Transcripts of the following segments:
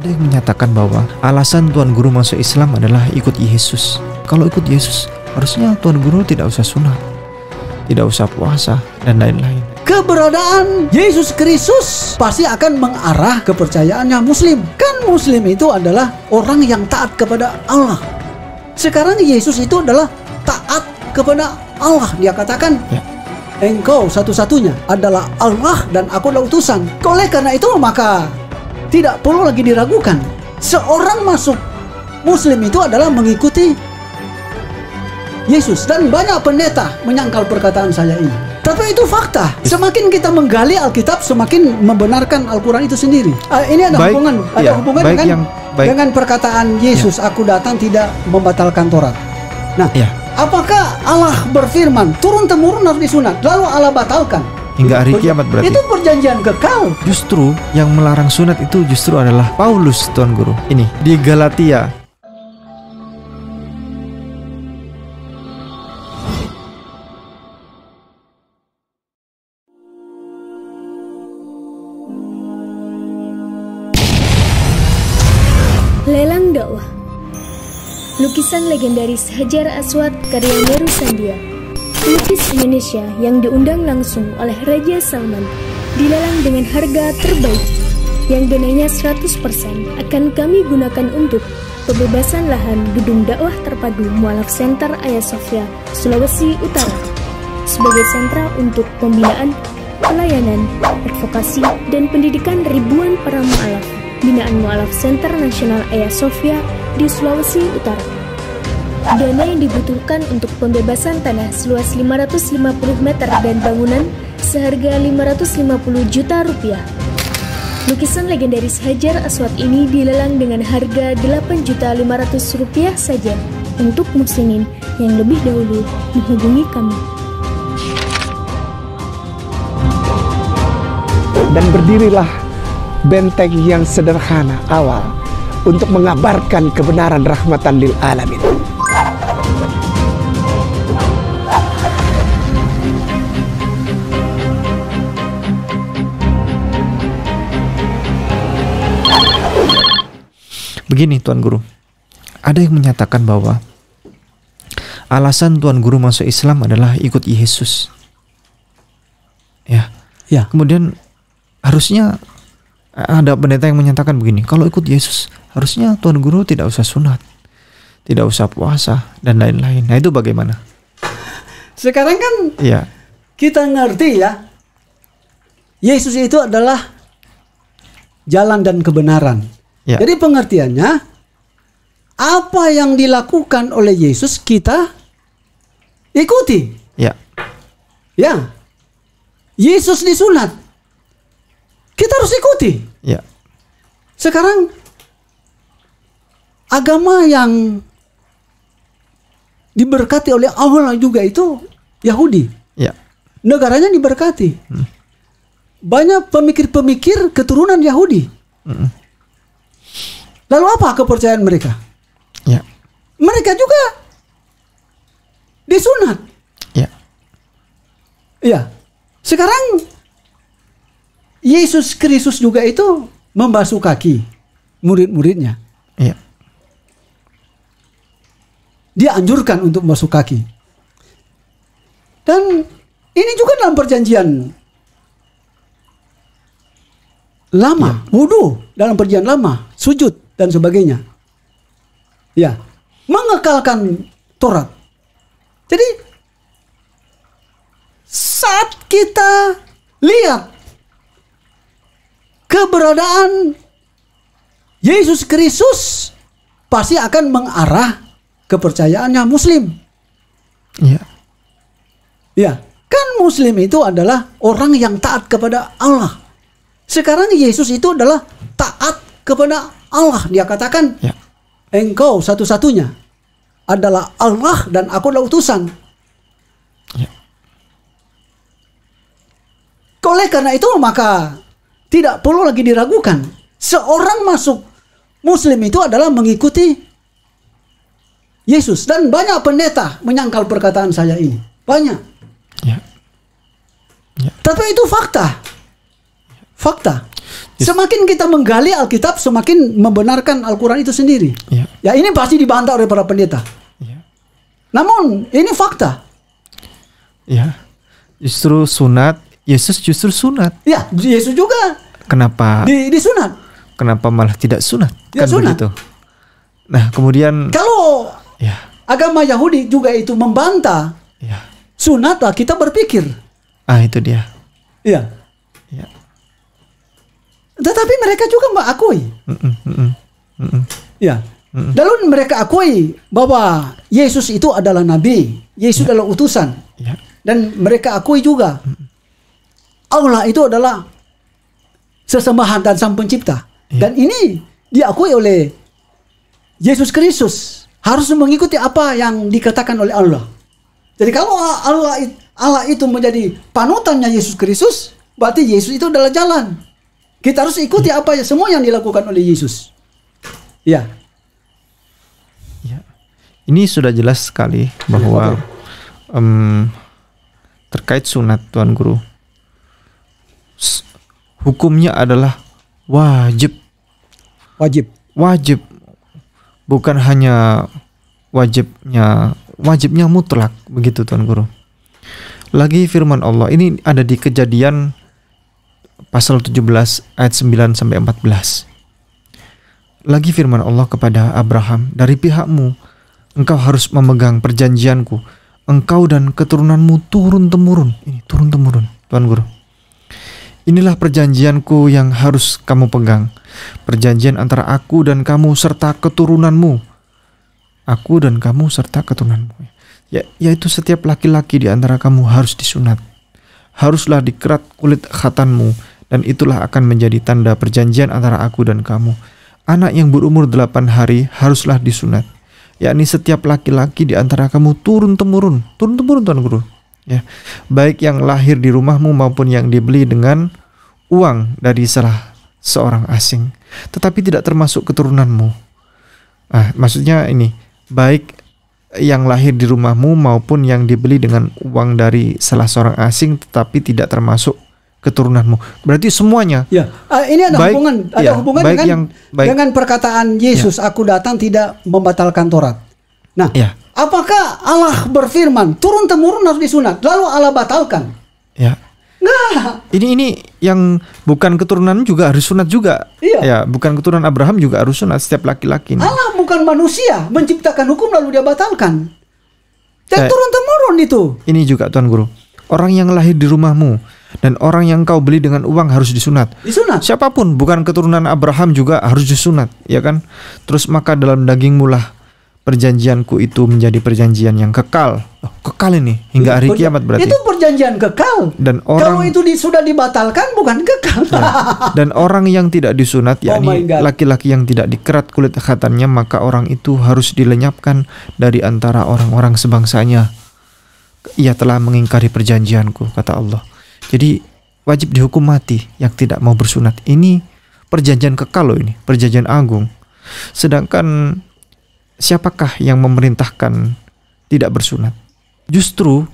Ada yang menyatakan bahwa alasan Tuan Guru masuk Islam adalah ikut Yesus. Kalau ikut Yesus, harusnya Tuan Guru tidak usah sunat, tidak usah puasa, dan lain-lain. Keberadaan Yesus Kristus pasti akan mengarah kepercayaannya Muslim. Kan Muslim itu adalah orang yang taat kepada Allah. Sekarang Yesus itu adalah taat kepada Allah. Dia katakan, engkau satu-satunya adalah Allah dan aku adalah utusan. Oleh karena itu maka tidak perlu lagi diragukan. Seorang masuk Muslim itu adalah mengikuti Yesus. Dan banyak pendeta menyangkal perkataan saya ini. Tapi itu fakta. Semakin kita menggali Alkitab, semakin membenarkan Al-Quran itu sendiri. Ini ada hubungan dengan perkataan Yesus, aku datang tidak membatalkan Taurat. Nah, apakah Allah berfirman turun-temurun harus disunat, lalu Allah batalkan? Hingga hari kiamat berarti. Itu perjanjian kekal. Justru yang melarang sunat itu justru adalah Paulus, Tuan Guru. Ini di Galatia. Lelang dakwah. Lukisan legendaris Hajar Aswad karya Meru Sandia. Pelukis Indonesia yang diundang langsung oleh Raja Salman dilelang dengan harga terbaik yang dananya 100% akan kami gunakan untuk pembebasan lahan gedung dakwah terpadu Mu'alaf Center Hagia Sophia, Sulawesi Utara sebagai sentra untuk pembinaan, pelayanan, advokasi, dan pendidikan ribuan para mu'alaf binaan Mu'alaf Center Nasional Hagia Sophia di Sulawesi Utara. Dana yang dibutuhkan untuk pembebasan tanah seluas 550 meter dan bangunan seharga 550 juta rupiah. Lukisan legendaris Hajar Aswad ini dilelang dengan harga 8.500.000 rupiah saja untuk muslimin yang lebih dahulu menghubungi kami. Dan berdirilah benteng yang sederhana awal untuk mengabarkan kebenaran rahmatan lil alamin. Begini Tuan Guru, ada yang menyatakan bahwa alasan Tuan Guru masuk Islam adalah ikut Yesus. Ya. Kemudian harusnya ada pendeta yang menyatakan begini, kalau ikut Yesus harusnya Tuan Guru tidak usah sunat, tidak usah puasa, dan lain-lain. Nah itu bagaimana? Sekarang kan kita ngerti ya, Yesus itu adalah jalan dan kebenaran. Jadi pengertiannya, apa yang dilakukan oleh Yesus kita ikuti. Yesus disunat, kita harus ikuti. Sekarang agama yang diberkati oleh Allah juga itu Yahudi. Negaranya diberkati. Banyak pemikir-pemikir keturunan Yahudi. Lalu apa kepercayaan mereka? Mereka juga disunat. Sekarang Yesus Kristus juga itu membasuh kaki murid-muridnya. Dia anjurkan untuk membasuh kaki. Dan ini juga dalam perjanjian lama, wudu dalam perjanjian lama, sujud dan sebagainya. Mengekalkan Taurat. Jadi saat kita lihat keberadaan Yesus Kristus pasti akan mengarah kepercayaannya Muslim. Kan Muslim itu adalah orang yang taat kepada Allah. Sekarang Yesus itu adalah taat kepada Allah. Dia katakan, engkau satu-satunya adalah Allah dan aku adalah utusan. Oleh karena itu maka tidak perlu lagi diragukan. Seorang masuk Muslim itu adalah mengikuti Yesus. Dan banyak pendeta menyangkal perkataan saya ini. Banyak. Tapi itu fakta. Semakin kita menggali Alkitab, semakin membenarkan Al-Quran itu sendiri. Ya ini pasti dibantah oleh para pendeta. Namun ini fakta. Ya, justru sunat, Yesus justru sunat. Ya, Yesus juga. Kenapa? Disunat. Kenapa malah tidak sunat? Ya, kan sunat. begitu. Nah, kemudian kalau agama Yahudi juga itu membantah sunat, lah kita berpikir. Itu dia. Iya. Tetapi mereka juga mengakui. Ya. Lalu mereka akui bahwa Yesus itu adalah nabi, Yesus adalah utusan. Dan mereka akui juga Allah itu adalah sesembahan dan sang pencipta. Dan ini diakui oleh Yesus Kristus, harus mengikuti apa yang dikatakan oleh Allah. Jadi kalau Allah itu menjadi panutannya Yesus Kristus, berarti Yesus itu adalah jalan. Kita harus ikuti apa semua yang dilakukan oleh Yesus. Ya. Ini sudah jelas sekali bahwa terkait sunat, Tuan Guru, hukumnya adalah wajib. Bukan hanya wajibnya mutlak, begitu Tuan Guru. Lagi firman Allah ini ada di Kejadian pasal 17 ayat 9 sampai 14. Lagi firman Allah kepada Abraham, dari pihakmu engkau harus memegang perjanjianku, engkau dan keturunanmu turun-temurun. Ini turun-temurun, Tuan Guru. Inilah perjanjianku yang harus kamu pegang. Perjanjian antara aku dan kamu serta keturunanmu. Aku dan kamu serta keturunanmu. Yaitu setiap laki-laki di antara kamu harus disunat. Haruslah dikerat kulit khatanmu, dan itulah akan menjadi tanda perjanjian antara aku dan kamu. Anak yang berumur 8 hari haruslah disunat. Yakni setiap laki-laki di antara kamu turun-temurun Tuan Guru. Ya, baik yang lahir di rumahmu maupun yang dibeli dengan uang dari salah seorang asing, tetapi tidak termasuk keturunanmu. Maksudnya ini, baik yang lahir di rumahmu maupun yang dibeli dengan uang dari salah seorang asing, tetapi tidak termasuk keturunanmu. Berarti semuanya. Ya, ini ada hubungan dengan perkataan Yesus, aku datang tidak membatalkan Taurat. Nah, apakah Allah berfirman turun-temurun harus disunat, lalu Allah batalkan? Nah, ini yang bukan keturunan juga harus sunat juga. Ya, bukan keturunan Abraham juga harus sunat, setiap laki-laki. Allah bukan manusia menciptakan hukum lalu dia batalkan. Dan turun-temurun itu. Ini juga Tuan Guru, orang yang lahir di rumahmu dan orang yang kau beli dengan uang harus disunat. Siapapun bukan keturunan Abraham juga harus disunat, ya kan? Terus maka dalam dagingmu lah perjanjianku itu menjadi perjanjian yang kekal. Kekal ini hingga hari kiamat berarti. Itu perjanjian kekal. Dan orang, kalau itu sudah dibatalkan bukan kekal. Dan orang yang tidak disunat, yakni laki-laki yang tidak dikerat kulit khatannya, maka orang itu harus dilenyapkan dari antara orang-orang sebangsanya. Ia telah mengingkari perjanjianku, kata Allah. Jadi wajib dihukum mati yang tidak mau bersunat. Ini perjanjian kekal loh, ini perjanjian agung. Sedangkan siapakah yang memerintahkan tidak bersunat? Justru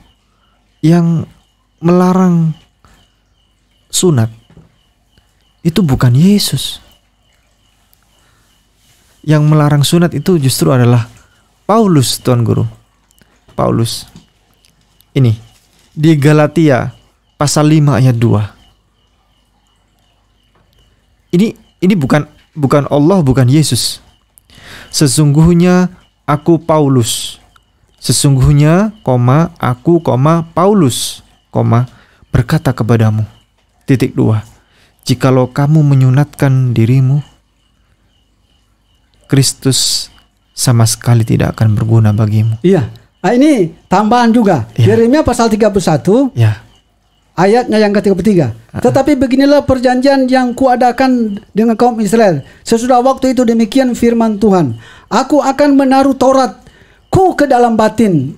yang melarang sunat itu bukan Yesus. Yang melarang sunat itu justru adalah Paulus, Tuan Guru. Paulus. Ini di Galatia pasal 5 ayat 2. Ini bukan Allah, bukan Yesus. Sesungguhnya aku Paulus. Sesungguhnya, aku, Paulus, berkata kepadamu. 2. Jikalau kamu menyunatkan dirimu, Kristus sama sekali tidak akan berguna bagimu. Iya. Nah, ini tambahan juga. Yeremia pasal 31. Ayatnya yang ke-3. Tetapi beginilah perjanjian yang kuadakan dengan kaum Israel. Sesudah waktu itu demikian firman Tuhan. Aku akan menaruh Tauratku ke dalam batin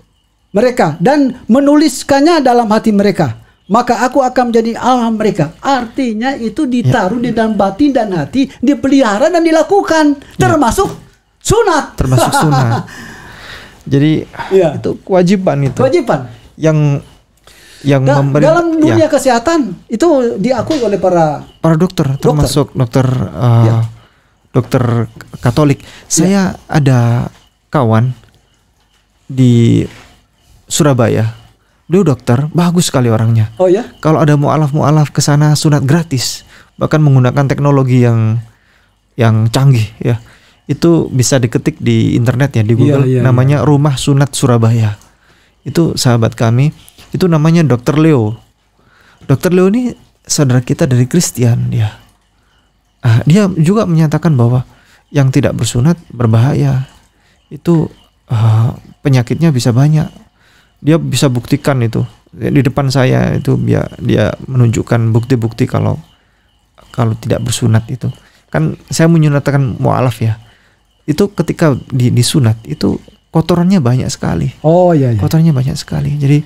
mereka dan menuliskannya dalam hati mereka. Maka aku akan menjadi Allah mereka. Artinya itu ditaruh di dalam batin dan hati, dipelihara dan dilakukan. Termasuk sunat. Termasuk sunat. Jadi itu kewajiban itu. Kewajiban. Yang yang dalam dunia kesehatan itu diakui oleh para dokter, termasuk dokter dokter Katolik. Saya ada kawan di Surabaya, dia dokter, bagus sekali orangnya. Oh ya? Kalau ada mualaf ke sana sunat gratis, bahkan menggunakan teknologi yang canggih ya. Itu bisa diketik di internet ya, di Google, namanya Rumah Sunat Surabaya. Itu sahabat kami, itu namanya Dr. Leo. Dr. Leo ini saudara kita dari Kristen dia. Dia juga menyatakan bahwa yang tidak bersunat berbahaya. Itu penyakitnya bisa banyak. Dia bisa buktikan itu di depan saya, itu dia menunjukkan bukti-bukti kalau tidak bersunat itu. Kan saya menyunatkan mualaf ya. Itu ketika disunat itu kotorannya banyak sekali. Oh iya. Kotorannya banyak sekali. Jadi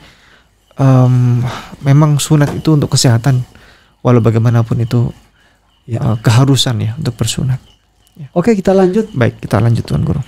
memang sunat itu untuk kesehatan, walau bagaimanapun itu keharusan ya untuk bersunat. Oke, kita lanjut. Baik, kita lanjut Tuan Guru.